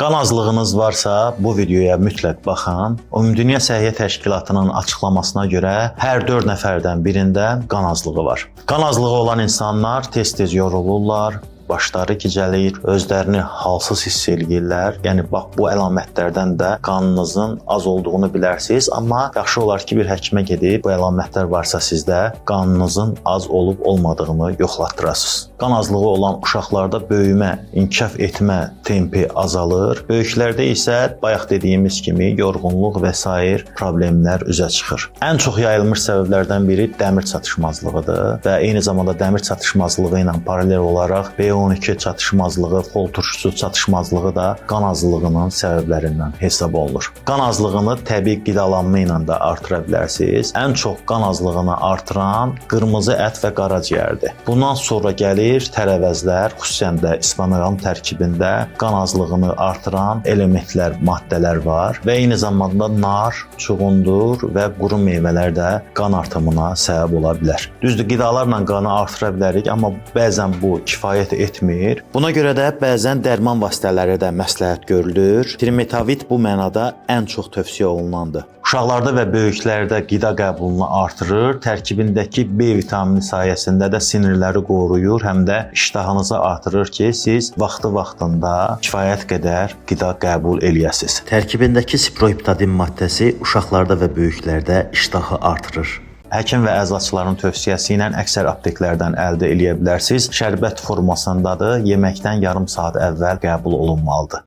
Qan azlığınız varsa bu videoya mütləq baxın. Ümumdünya Səhiyyə Təşkilatının açıqlamasına görə hər 4 nəfərdən birində qan azlığı var. Qan azlığı olan insanlar tez-tez yorulurlar, başları gicəlir, özlərini halsız hiss edirlər. Yəni bax bu əlamətlərdən də qanınızın az olduğunu bilərsiniz, amma yaxşı olar ki bir həkimə gedib bu əlamətlər varsa sizdə qanınızın az olub olmadığını yoxlatdırasınız. Qan azlığı olan uşaqlarda böyümə, inkişaf etmə tempi azalır. Böyüklərdə isə bayaq dediyimiz kimi yorğunluq və sair problemlər üzə çıxır. Ən çox yayılmış səbəblərdən biri dəmir çatışmazlığıdır və eyni zamanda dəmir çatışmazlığı ilə paralel olaraq B12 çatışmazlığı, fol turşusu çatışmazlığı da qan azlığının səbəblərindən hesab olunur. Qan azlığını təbii qidalanma ilə də artıra bilərsiniz. Ən çox qan azlığını artıran qırmızı ət və qaraciyərdir. Bundan sonra gəlir tərəvəzlər, xüsusən də ispanaqın tərkibində qan azlığını artıran elementlər, maddələr var və eyni zamanda nar, çuğundur və quru meyvələr də qan artımına səbəb ola bilər. Düzdür, qidalarla qanı artıra bilərik, amma bəzən bu kifayət etmir. Buna görə də bəzən dərman vasitələri də məsləhət görülür. Trimetavit bu mənada ən çox tövsiyə olunandır. Uşaqlarda və böyüklərdə qida qəbulunu artırır, tərkibindəki B vitamini sayəsində də sinirləri qoruyur, həm də iştahınızı artırır ki, siz vaxtı-vaxtında kifayət qədər qida qəbul eləyəsiniz. Tərkibindəki sproheptadin maddəsi uşaqlarda və böyüklərdə iştahı artırır. Həkim və əczaçıların tövsiyəsi ilə əksər apteklərdən əldə edə bilərsiniz. Şərbət formasındadır, yeməkdən yarım saat əvvəl qəbul olunmalıdır.